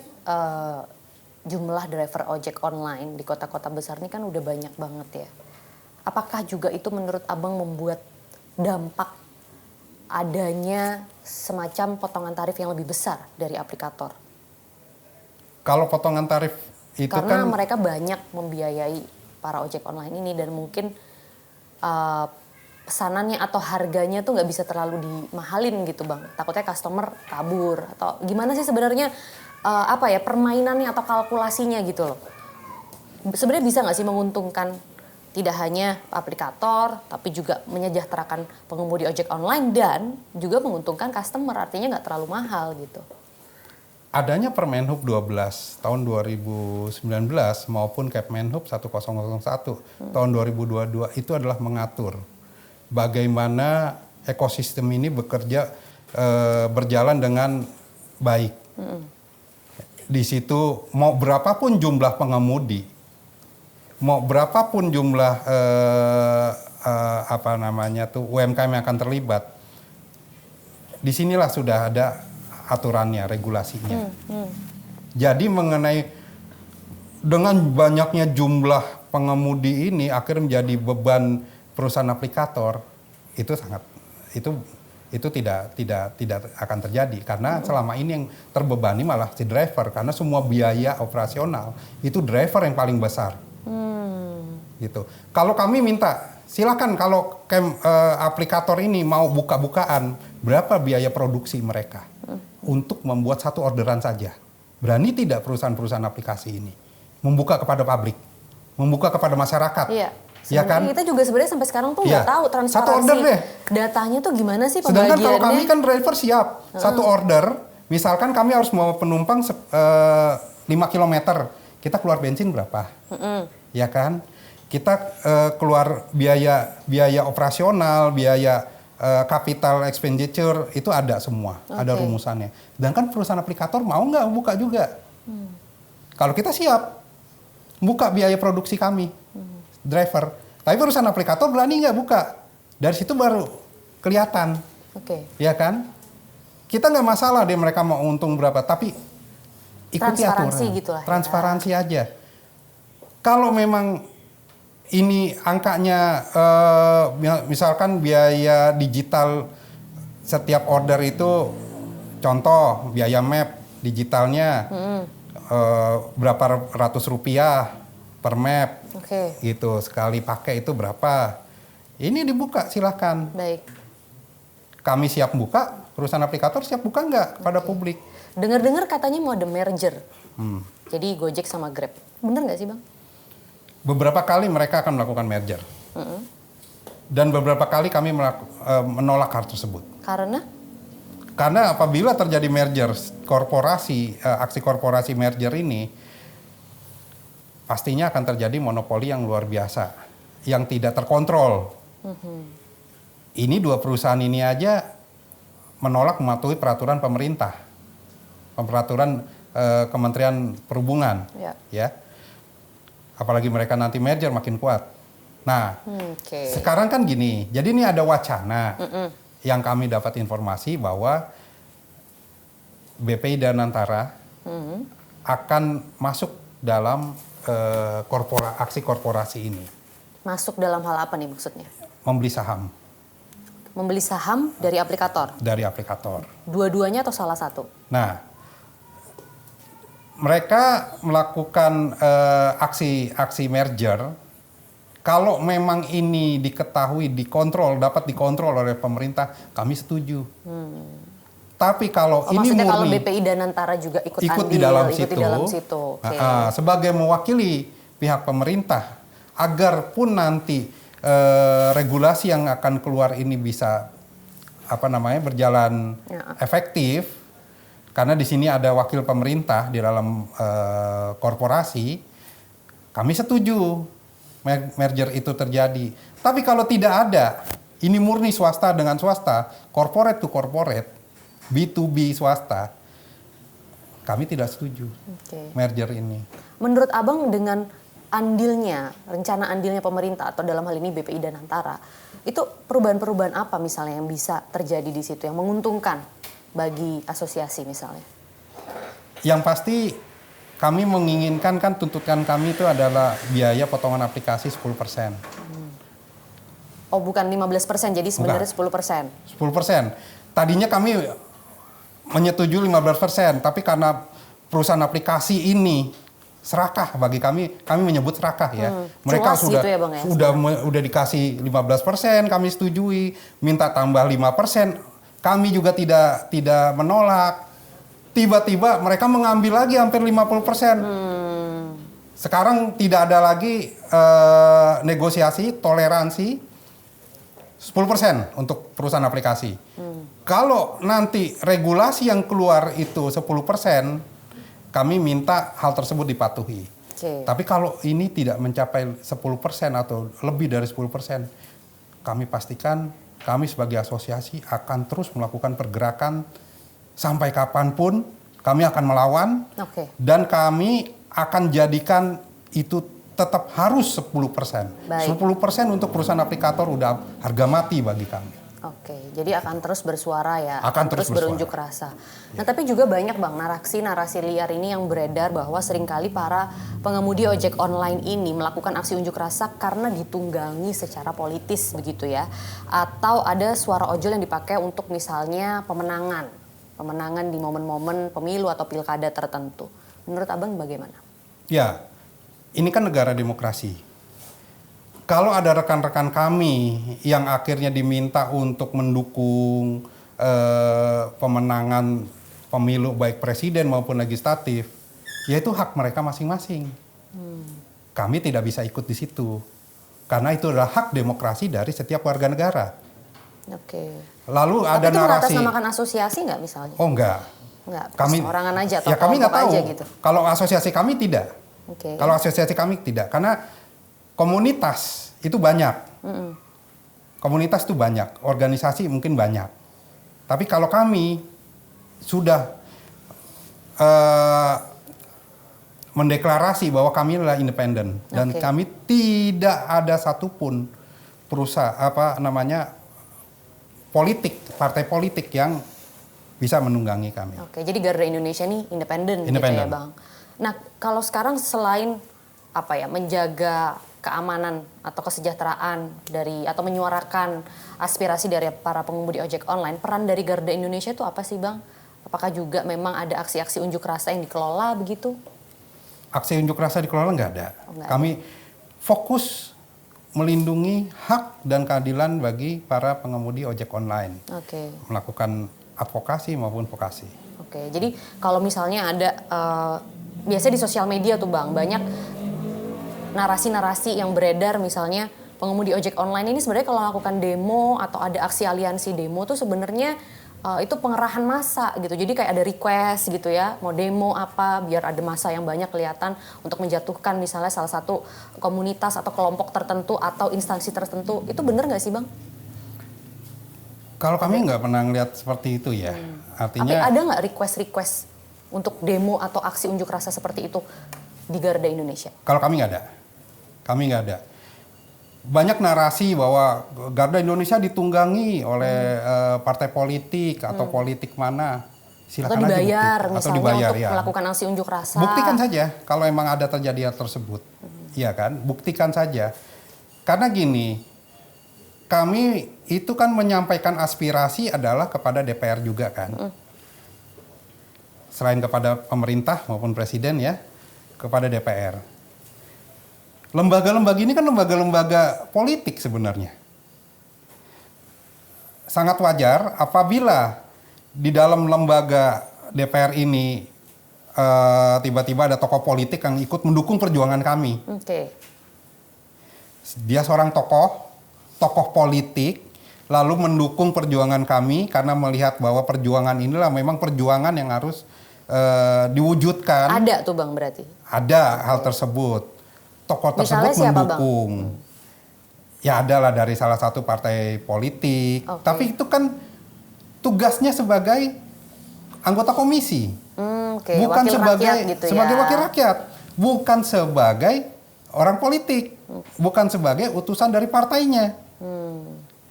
Speaker 1: jumlah driver ojek online di kota-kota besar ini kan udah banyak banget ya. Apakah juga itu menurut Abang membuat dampak adanya semacam potongan tarif yang lebih besar dari aplikator?
Speaker 2: Kalau potongan tarif itu
Speaker 1: karena mereka banyak membiayai para ojek online ini dan mungkin pesanannya atau harganya tuh nggak bisa terlalu dimahalin gitu Bang. Takutnya customer kabur atau gimana sih sebenarnya permainannya atau kalkulasinya gitu loh. Sebenarnya bisa nggak sih menguntungkan tidak hanya aplikator tapi juga menyejahterakan pengemudi ojek online dan juga menguntungkan customer, artinya nggak terlalu mahal gitu.
Speaker 2: Adanya Permenhub 12 tahun 2019 maupun Kepmenhub 1001 tahun 2022 itu adalah mengatur bagaimana ekosistem ini berjalan dengan baik. Di situ mau berapapun jumlah pengemudi, mau berapapun jumlah UMKM yang akan terlibat, disinilah sudah ada aturannya, regulasinya. Jadi mengenai dengan banyaknya jumlah pengemudi ini akhirnya menjadi beban perusahaan aplikator, itu tidak akan terjadi karena selama ini yang terbebani malah si driver karena semua biaya operasional itu driver yang paling besar. Gitu. Kalau kami minta silakan kalau aplikator ini mau buka-bukaan berapa biaya produksi mereka untuk membuat satu orderan saja. Berani tidak perusahaan-perusahaan aplikasi ini membuka kepada publik, membuka kepada masyarakat?
Speaker 1: Iya.
Speaker 2: Ya kan?
Speaker 1: Kita juga sebenarnya sampai sekarang tuh nggak tahu transparansi
Speaker 2: satu order deh.
Speaker 1: Datanya tuh gimana sih pembagiannya.
Speaker 2: Sedangkan kalau kami kan driver siap. Satu order, misalkan kami harus mau penumpang 5 km, kita keluar bensin berapa? Ya kan? Kita keluar biaya operasional, biaya capital expenditure, itu ada semua. Ada rumusannya. Sedangkan perusahaan aplikator mau nggak buka juga? Kalau kita siap, buka biaya produksi kami. Driver, tapi perusahaan aplikator berani nggak buka? Dari situ baru kelihatan, ya kan? Kita nggak masalah deh mereka mau untung berapa, tapi ikuti aturan,
Speaker 1: gitu lah,
Speaker 2: transparansi aja. Kalau memang ini angkanya, misalkan biaya digital setiap order itu, contoh biaya map digitalnya berapa ratus rupiah per map. Gitu, sekali pakai itu berapa? Ini dibuka silakan.
Speaker 1: Baik.
Speaker 2: Kami siap buka, perusahaan aplikator siap buka nggak pada publik?
Speaker 1: Dengar-dengar katanya mau ada merger. Jadi Gojek sama Grab. Bener nggak sih Bang?
Speaker 2: Beberapa kali mereka akan melakukan merger. Dan beberapa kali kami menolak hal tersebut.
Speaker 1: Karena?
Speaker 2: Karena apabila terjadi merger, aksi korporasi merger ini, pastinya akan terjadi monopoli yang luar biasa, yang tidak terkontrol. Ini dua perusahaan ini aja menolak mematuhi peraturan pemerintah, peraturan Kementerian Perhubungan, ya. Apalagi mereka nanti merger makin kuat. Nah, sekarang kan gini, jadi ini ada wacana yang kami dapat informasi bahwa BPI Danantara akan masuk dalam aksi korporasi ini.
Speaker 1: Masuk dalam hal apa nih maksudnya?
Speaker 2: Membeli saham.
Speaker 1: membeli saham dari aplikator?
Speaker 2: Dari aplikator.
Speaker 1: Dua-duanya atau salah satu?
Speaker 2: Nah, mereka melakukan aksi merger. Kalau memang ini diketahui, dapat dikontrol oleh pemerintah, kami setuju. Tapi kalau ini
Speaker 1: maksudnya kalau
Speaker 2: murni
Speaker 1: BPI Danantara juga ikut
Speaker 2: di
Speaker 1: andil,
Speaker 2: dalam
Speaker 1: ikut
Speaker 2: situ,
Speaker 1: di dalam situ. Okay.
Speaker 2: Sebagai mewakili pihak pemerintah, agar pun nanti regulasi yang akan keluar ini bisa berjalan efektif, karena di sini ada wakil pemerintah di dalam korporasi, kami setuju merger itu terjadi. Tapi kalau tidak ada, ini murni swasta dengan swasta, corporate to corporate, B2B swasta, kami tidak setuju merger ini.
Speaker 1: Menurut Abang dengan rencana andilnya pemerintah atau dalam hal ini BPI Danantara, itu perubahan-perubahan apa misalnya yang bisa terjadi di situ yang menguntungkan bagi asosiasi misalnya?
Speaker 2: Yang pasti kami menginginkan, kan tuntutan kami itu adalah biaya potongan aplikasi 10%.
Speaker 1: Oh bukan 15%, jadi sebenarnya 10%?
Speaker 2: 10%. Tadinya kami menyetujui 15%, tapi karena perusahaan aplikasi ini serakah bagi kami menyebut serakah ya. Mereka sudah
Speaker 1: gitu ya, Bang, ya?
Speaker 2: Udah dikasih 15%, kami setujui, minta tambah 5%, kami juga tidak menolak. Tiba-tiba mereka mengambil lagi hampir 50%. Sekarang tidak ada lagi negosiasi, toleransi 10% untuk perusahaan aplikasi. Kalau nanti regulasi yang keluar itu 10%, kami minta hal tersebut dipatuhi. Tapi kalau ini tidak mencapai 10% atau lebih dari 10%, kami pastikan kami sebagai asosiasi akan terus melakukan pergerakan sampai kapanpun kami akan melawan. Dan kami akan jadikan itu tetap harus 10%. 10% untuk perusahaan aplikator udah harga mati bagi kami.
Speaker 1: Jadi akan terus bersuara ya,
Speaker 2: akan terus
Speaker 1: berunjuk rasa. Nah tapi juga banyak Bang narasi liar ini yang beredar bahwa seringkali para pengemudi ojek online ini melakukan aksi unjuk rasa karena ditunggangi secara politis begitu ya. Atau ada suara ojol yang dipakai untuk misalnya pemenangan di momen-momen pemilu atau pilkada tertentu. Menurut Abang bagaimana?
Speaker 2: Ya, ini kan negara demokrasi. Kalau ada rekan-rekan kami yang akhirnya diminta untuk mendukung pemenangan pemilu baik presiden maupun legislatif, ya itu hak mereka masing-masing. Kami tidak bisa ikut di situ. Karena itu adalah hak demokrasi dari setiap warga negara. Lalu ada narasi. Tapi itu
Speaker 1: mengatasnamakan asosiasi nggak misalnya?
Speaker 2: Oh enggak.
Speaker 1: Kami orangan aja atau
Speaker 2: ya kami nggak tahu.
Speaker 1: Gitu.
Speaker 2: Kalau asosiasi kami tidak. Kalau asosiasi kami tidak, karena komunitas itu banyak. Komunitas itu banyak, organisasi mungkin banyak. Tapi kalau kami sudah mendeklarasi bahwa kami adalah independen dan kami tidak ada satupun partai politik yang bisa menunggangi kami.
Speaker 1: Jadi Garuda Indonesia ini independen gitu ya, Bang. Nah, kalau sekarang selain menjaga keamanan atau kesejahteraan atau menyuarakan aspirasi dari para pengemudi ojek online, peran dari Garuda Indonesia itu apa sih, Bang? Apakah juga memang ada aksi-aksi unjuk rasa yang dikelola begitu?
Speaker 2: Aksi unjuk rasa dikelola nggak ada. Kami fokus melindungi hak dan keadilan bagi para pengemudi ojek online. Melakukan advokasi maupun vokasi.
Speaker 1: Jadi kalau misalnya ada biasanya di sosial media tuh Bang, banyak narasi-narasi yang beredar misalnya pengemudi ojek online ini sebenarnya kalau melakukan demo atau ada aksi aliansi demo tuh sebenarnya itu pengerahan massa gitu. Jadi kayak ada request gitu ya, mau demo apa biar ada massa yang banyak kelihatan untuk menjatuhkan misalnya salah satu komunitas atau kelompok tertentu atau instansi tertentu. Itu benar nggak sih Bang?
Speaker 2: Kalau kami nggak pernah ngeliat seperti itu ya. Artinya.
Speaker 1: Tapi ada nggak request untuk demo atau aksi unjuk rasa seperti itu di Garuda Indonesia?
Speaker 2: Kalau kami nggak ada. Kami nggak ada. Banyak narasi bahwa Garuda Indonesia ditunggangi oleh partai politik atau politik mana. Silakan
Speaker 1: atau dibayar
Speaker 2: aja
Speaker 1: misalnya
Speaker 2: atau dibayar,
Speaker 1: untuk melakukan aksi unjuk rasa.
Speaker 2: Buktikan saja kalau emang ada terjadi hal tersebut. Iya kan? Buktikan saja. Karena gini, kami itu kan menyampaikan aspirasi adalah kepada DPR juga kan. Selain kepada pemerintah maupun presiden ya, kepada DPR. Lembaga-lembaga ini kan lembaga-lembaga politik sebenarnya. Sangat wajar apabila di dalam lembaga DPR ini tiba-tiba ada tokoh politik yang ikut mendukung perjuangan kami. Dia seorang tokoh politik, lalu mendukung perjuangan kami karena melihat bahwa perjuangan inilah memang perjuangan yang harus diwujudkan.
Speaker 1: Ada tuh Bang berarti?
Speaker 2: Ada hal tersebut. Tokoh tersebut mendukung. Ya adalah dari salah satu partai politik. Tapi itu kan tugasnya sebagai anggota komisi. Bukan wakil sebagai gitu sebagai wakil rakyat, bukan sebagai orang politik, bukan sebagai utusan dari partainya.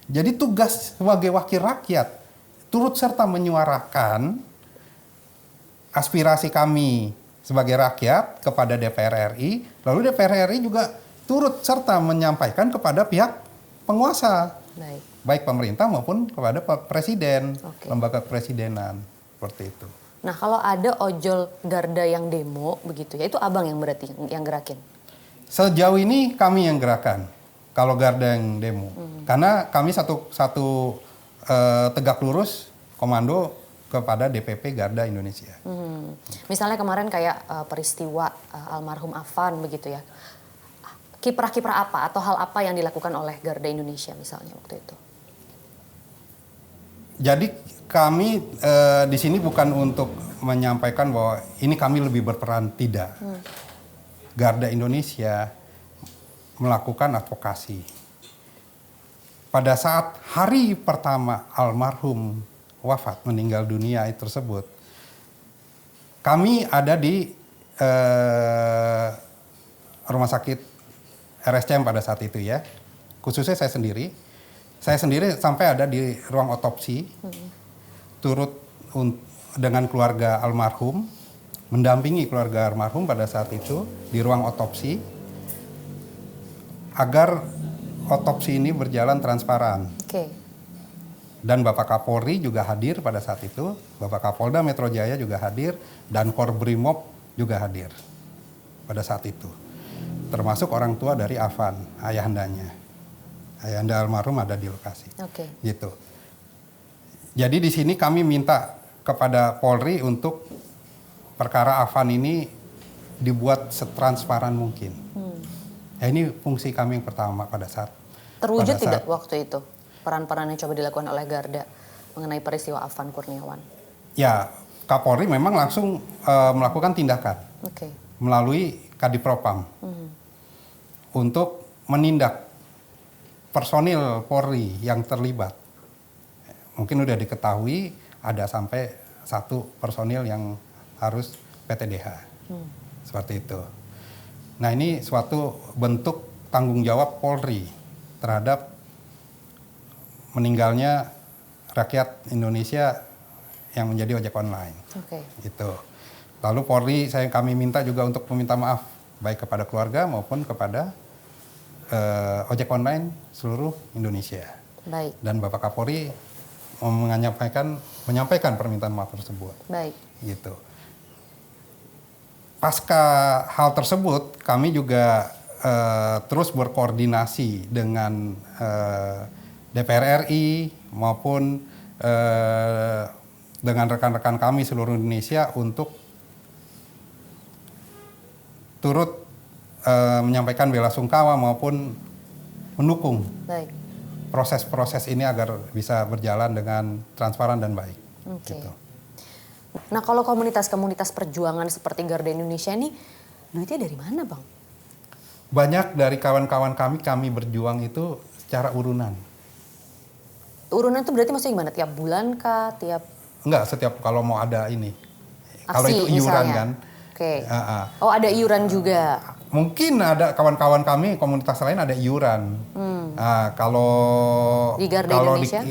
Speaker 2: Jadi tugas sebagai wakil rakyat turut serta menyuarakan aspirasi kami sebagai rakyat kepada DPR RI, lalu DPR RI juga turut serta menyampaikan kepada pihak penguasa, baik pemerintah maupun kepada presiden, lembaga kepresidenan, seperti itu.
Speaker 1: Nah kalau ada ojol Garda yang demo begitu ya, itu abang yang berarti yang gerakin?
Speaker 2: Sejauh ini kami yang gerakan, kalau Garda yang demo. Karena kami satu tegak lurus komando kepada DPP Garda Indonesia.
Speaker 1: Misalnya kemarin kayak peristiwa almarhum Afan begitu ya. Kiprah-kiprah apa atau hal apa yang dilakukan oleh Garda Indonesia misalnya waktu itu?
Speaker 2: Jadi kami di sini bukan untuk menyampaikan bahwa ini kami lebih berperan, tidak. Garda Indonesia melakukan advokasi. Pada saat hari pertama almarhum wafat, meninggal dunia tersebut, kami ada di rumah sakit RSCM pada saat itu ya, khususnya saya sendiri sampai ada di ruang otopsi, turut dengan keluarga almarhum, mendampingi keluarga almarhum pada saat itu di ruang otopsi, agar otopsi ini berjalan transparan. Dan Bapak Kapolri juga hadir pada saat itu, Bapak Kapolda Metro Jaya juga hadir, dan Korbrimob juga hadir pada saat itu. Termasuk orang tua dari Afan, ayahandanya. Ayahanda almarhum ada di lokasi. Gitu. Jadi di sini kami minta kepada Polri untuk perkara Afan ini dibuat setransparan mungkin. Ini fungsi kami yang pertama pada saat.
Speaker 1: Terwujud tidak waktu itu? Peran-peran yang coba dilakukan oleh Garda mengenai peristiwa Afan Kurniawan?
Speaker 2: Ya, Kapolri memang langsung melakukan tindakan melalui Kadipropam untuk menindak personil Polri yang terlibat. Mungkin udah diketahui ada sampai 1 personil yang harus PTDH, seperti itu. Nah ini suatu bentuk tanggung jawab Polri terhadap meninggalnya rakyat Indonesia yang menjadi ojek online. Gitu. Lalu Polri kami minta juga untuk meminta maaf baik kepada keluarga maupun kepada ojek online seluruh Indonesia. Dan Bapak Kapolri menyampaikan permintaan maaf tersebut. Gitu. Pasca hal tersebut kami juga terus berkoordinasi dengan DPR RI maupun dengan rekan-rekan kami seluruh Indonesia untuk turut menyampaikan bela sungkawa maupun mendukung proses-proses ini agar bisa berjalan dengan transparan dan baik. Gitu.
Speaker 1: Nah kalau komunitas-komunitas perjuangan seperti Garda Indonesia ini duitnya dari mana Bang?
Speaker 2: Banyak dari kawan-kawan kami berjuang itu secara urunan.
Speaker 1: Urunan itu berarti maksudnya gimana? Tiap bulan kah?
Speaker 2: Enggak, setiap kalau mau ada ini. Kalau itu iuran misalnya. Kan.
Speaker 1: Oh ada iuran juga?
Speaker 2: Mungkin ada kawan-kawan kami, komunitas lain ada iuran. Kalau
Speaker 1: di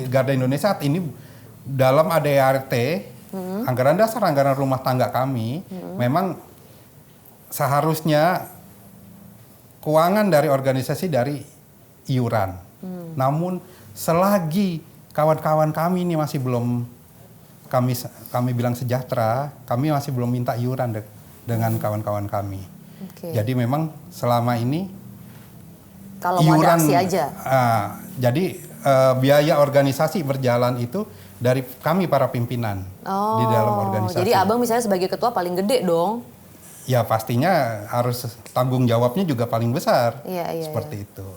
Speaker 1: Garda
Speaker 2: Indonesia saat ini dalam ADART, anggaran dasar, anggaran rumah tangga kami, memang seharusnya keuangan dari organisasi dari iuran. Namun selagi kawan-kawan kami ini masih belum kami bilang sejahtera, kami masih belum minta iuran dengan kawan-kawan kami.
Speaker 1: Oke.
Speaker 2: Jadi memang selama ini
Speaker 1: Kalau mau ada aksi aja.
Speaker 2: Jadi biaya organisasi berjalan itu dari kami para pimpinan di dalam organisasi.
Speaker 1: Jadi abang misalnya sebagai ketua paling gede dong?
Speaker 2: Ya pastinya harus tanggung jawabnya juga paling besar.
Speaker 1: Iya,
Speaker 2: seperti itu.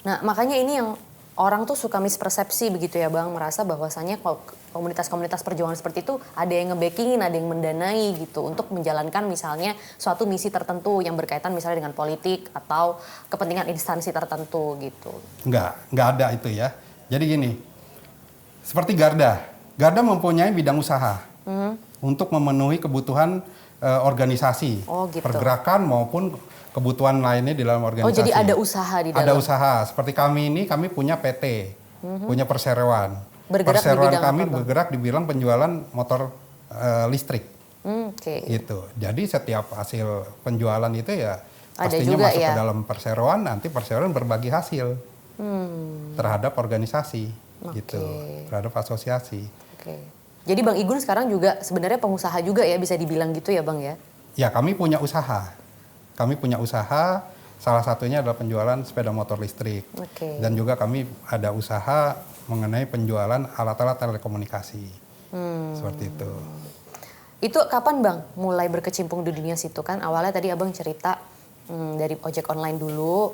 Speaker 1: Nah makanya ini yang orang tuh suka mispersepsi begitu ya bang, merasa bahwasannya komunitas-komunitas perjuangan seperti itu ada yang nge-backingin, ada yang mendanai gitu untuk menjalankan misalnya suatu misi tertentu yang berkaitan misalnya dengan politik atau kepentingan instansi tertentu gitu.
Speaker 2: Nggak ada itu ya. Jadi gini, seperti Garda mempunyai bidang usaha untuk memenuhi kebutuhan organisasi,
Speaker 1: gitu.
Speaker 2: pergerakan maupun kebutuhan lainnya di dalam organisasi.
Speaker 1: Oh jadi ada usaha di dalam?
Speaker 2: Ada usaha. Seperti kami punya PT, punya perseroan.
Speaker 1: Bergerak
Speaker 2: perseroan
Speaker 1: di bidang
Speaker 2: kami
Speaker 1: apa,
Speaker 2: bergerak di bidang penjualan motor listrik.
Speaker 1: Okay.
Speaker 2: Gitu. Jadi setiap hasil penjualan itu ya
Speaker 1: ada
Speaker 2: pastinya
Speaker 1: juga
Speaker 2: masuk
Speaker 1: ya?
Speaker 2: ke dalam perseroan, nanti perseroan berbagi hasil terhadap organisasi, gitu, terhadap asosiasi.
Speaker 1: Jadi Bang Igun sekarang juga sebenarnya pengusaha juga ya, bisa dibilang gitu ya Bang ya?
Speaker 2: Ya kami punya usaha. Kami punya usaha, salah satunya adalah penjualan sepeda motor listrik. Dan juga kami ada usaha mengenai penjualan alat-alat telekomunikasi. Seperti itu.
Speaker 1: Itu kapan Bang mulai berkecimpung di dunia situ? Kan awalnya tadi Abang cerita dari ojek online dulu.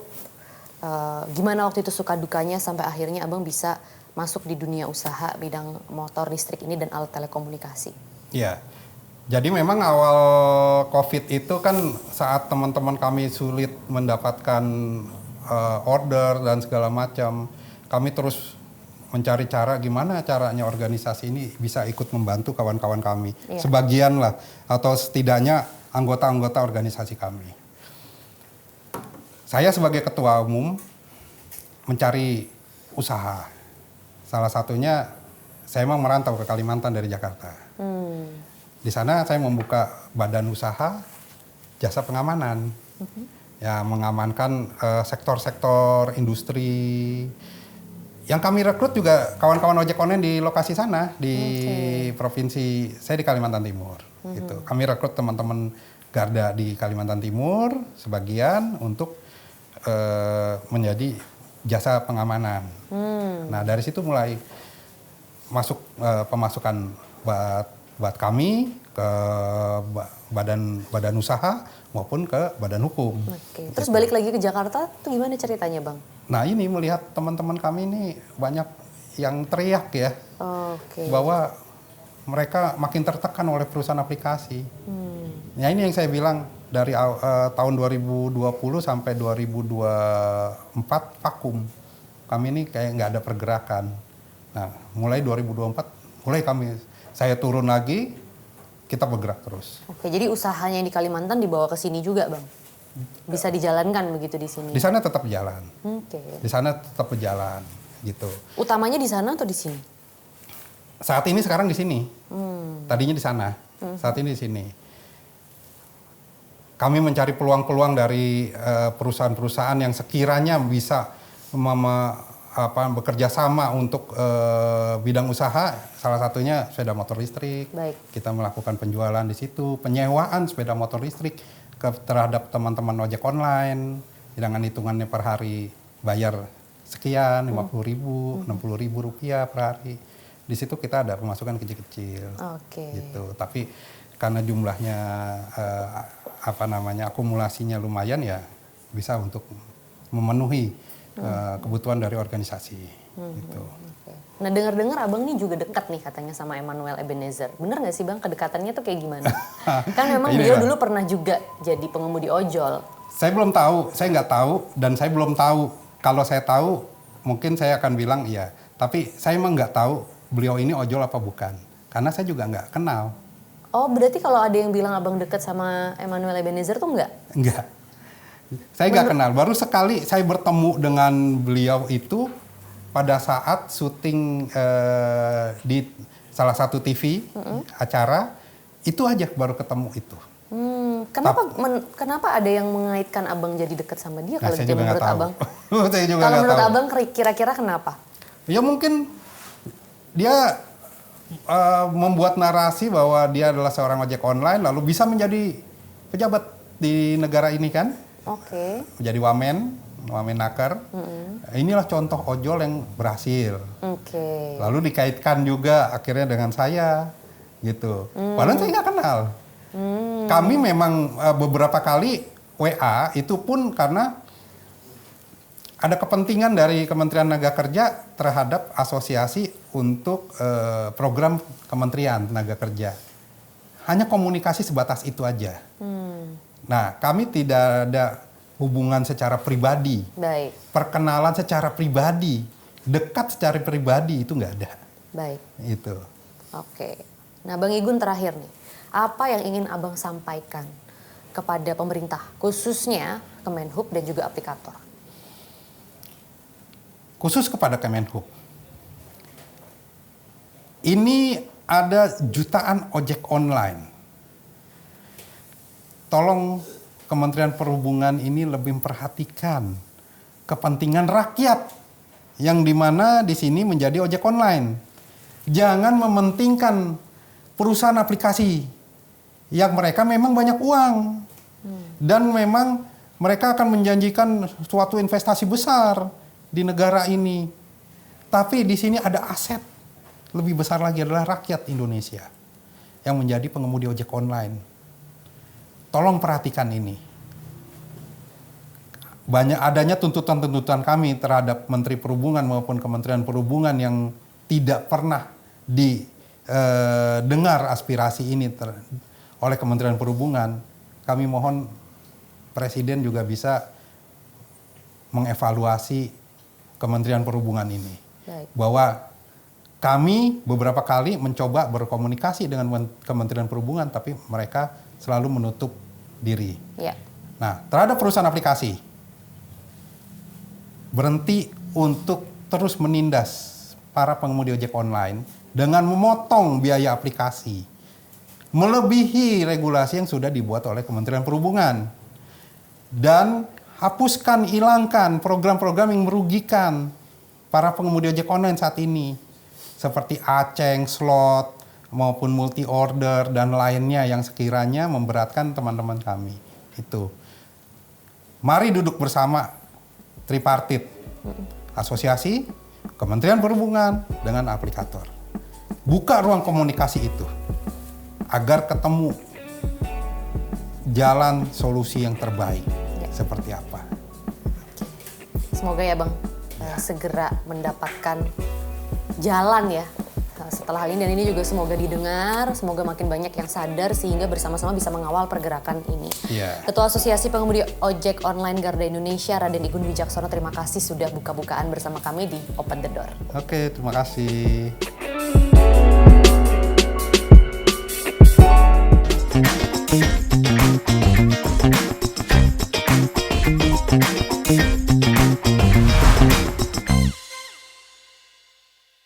Speaker 1: Gimana waktu itu suka dukanya sampai akhirnya Abang bisa masuk di dunia usaha bidang motor listrik ini dan alat telekomunikasi?
Speaker 2: Iya. Jadi memang awal COVID itu kan saat teman-teman kami sulit mendapatkan order dan segala macam, kami terus mencari cara gimana caranya organisasi ini bisa ikut membantu kawan-kawan kami. Sebagian lah, atau setidaknya anggota-anggota organisasi kami. Saya sebagai ketua umum mencari usaha. Salah satunya saya memang merantau ke Kalimantan dari Jakarta. Di sana saya membuka badan usaha jasa pengamanan, ya mengamankan sektor-sektor industri. Yang kami rekrut juga kawan-kawan ojek online di lokasi sana di provinsi saya di Kalimantan Timur. Gitu. Kami rekrut teman-teman Garda di Kalimantan Timur sebagian untuk menjadi jasa pengamanan. Nah dari situ mulai masuk pemasukan buat kami ke badan usaha maupun ke badan hukum.
Speaker 1: Terus balik lagi ke Jakarta, tuh gimana ceritanya Bang?
Speaker 2: Nah ini melihat teman-teman kami ini banyak yang teriak ya, bahwa mereka makin tertekan oleh perusahaan aplikasi. Ya ini yang saya bilang dari tahun 2020 sampai 2024 vakum. Kami ini kayak nggak ada pergerakan. Nah mulai 2024 mulai saya turun lagi, kita bergerak terus.
Speaker 1: Jadi usahanya yang di Kalimantan dibawa ke sini juga, Bang? Bisa dijalankan begitu di sini?
Speaker 2: Di sana tetap jalan. Di sana tetap berjalan, gitu.
Speaker 1: Utamanya di sana atau di sini?
Speaker 2: Saat ini sekarang di sini. Tadinya di sana. Saat ini di sini. Kami mencari peluang-peluang dari perusahaan-perusahaan yang sekiranya bisa bekerja sama untuk bidang usaha, salah satunya sepeda motor listrik. Kita melakukan penjualan di situ, penyewaan sepeda motor listrik terhadap teman-teman ojek online dengan hitungannya per hari bayar sekian, 50.000, 60.000 rupiah per hari. Di situ kita ada pemasukan kecil-kecil, gitu. Tapi karena jumlahnya akumulasinya lumayan ya bisa untuk memenuhi kebutuhan dari organisasi. Gitu.
Speaker 1: Nah dengar-dengar abang ini juga dekat nih katanya sama Emmanuel Ebenezer. Bener nggak sih bang kedekatannya tuh kayak gimana? Kan memang beliau dulu pernah juga jadi pengemudi ojol.
Speaker 2: Saya belum tahu, saya nggak tahu dan saya belum tahu. Kalau saya tahu mungkin saya akan bilang iya. Tapi saya emang nggak tahu beliau ini ojol apa bukan. Karena saya juga nggak kenal.
Speaker 1: Oh berarti kalau ada yang bilang abang dekat sama Emmanuel Ebenezer tuh nggak?
Speaker 2: Nggak. Saya nggak kenal. Baru sekali saya bertemu dengan beliau itu pada saat syuting di salah satu TV acara, itu aja baru ketemu itu.
Speaker 1: Kenapa ada yang mengaitkan abang jadi dekat sama dia kalau
Speaker 2: saya
Speaker 1: gitu
Speaker 2: juga nggak
Speaker 1: menurut
Speaker 2: tahu.
Speaker 1: abang?
Speaker 2: Saya juga
Speaker 1: Kalau
Speaker 2: nggak
Speaker 1: menurut
Speaker 2: tahu.
Speaker 1: abang kira-kira kenapa?
Speaker 2: Ya mungkin dia membuat narasi bahwa dia adalah seorang ojek online lalu bisa menjadi pejabat di negara ini kan,
Speaker 1: Oke.
Speaker 2: menjadi wamenaker. Inilah contoh ojol yang berhasil.
Speaker 1: Oke.
Speaker 2: Lalu dikaitkan juga akhirnya dengan saya gitu. Padahal saya nggak kenal. Kami memang beberapa kali WA itu pun karena ada kepentingan dari Kementerian Tenaga Kerja terhadap asosiasi untuk program Kementerian Tenaga Kerja. Hanya komunikasi sebatas itu aja. Nah, kami tidak ada hubungan secara pribadi.
Speaker 1: Baik.
Speaker 2: Perkenalan secara pribadi, dekat secara pribadi itu nggak ada.
Speaker 1: Baik.
Speaker 2: Itu.
Speaker 1: Oke. Nah, Bang Igun terakhir nih, apa yang ingin abang sampaikan kepada pemerintah, khususnya Kemenhub dan juga aplikator?
Speaker 2: Khusus kepada Kemenhub. Ini ada jutaan ojek online. Tolong Kementerian Perhubungan ini lebih memperhatikan kepentingan rakyat yang dimana di sini menjadi ojek online. Jangan mementingkan perusahaan aplikasi yang mereka memang banyak uang dan memang mereka akan menjanjikan suatu investasi besar di negara ini. Tapi di sini ada aset lebih besar lagi adalah rakyat Indonesia yang menjadi pengemudi ojek online. Tolong perhatikan ini. Banyak adanya tuntutan-tuntutan kami terhadap Menteri Perhubungan maupun Kementerian Perhubungan yang tidak pernah didengar aspirasi ini oleh Kementerian Perhubungan. Kami mohon Presiden juga bisa mengevaluasi Kementerian Perhubungan ini.
Speaker 1: Baik.
Speaker 2: Bahwa kami beberapa kali mencoba berkomunikasi dengan Kementerian Perhubungan, tapi mereka selalu menutup diri.
Speaker 1: Ya.
Speaker 2: Nah, terhadap perusahaan aplikasi, berhenti untuk terus menindas para pengemudi ojek online dengan memotong biaya aplikasi, melebihi regulasi yang sudah dibuat oleh Kementerian Perhubungan. Dan hapuskan, hilangkan program-program yang merugikan para pengemudi ojek online saat ini. Seperti aceng, slot, maupun multi order dan lainnya yang sekiranya memberatkan teman-teman kami. Itu. Mari duduk bersama tripartit. Asosiasi, Kementerian Perhubungan dengan aplikator. Buka ruang komunikasi itu agar ketemu jalan solusi yang terbaik. Seperti apa?
Speaker 1: Semoga ya Bang segera mendapatkan jalan ya setelah hal ini, dan ini juga semoga didengar, semoga makin banyak yang sadar sehingga bersama-sama bisa mengawal pergerakan ini.
Speaker 2: Yeah.
Speaker 1: Ketua Asosiasi Pengemudi Ojek Online Garda Indonesia, Raden Igun Wijaksono, terima kasih sudah buka-bukaan bersama kami di Open the Door.
Speaker 2: Oke, terima kasih.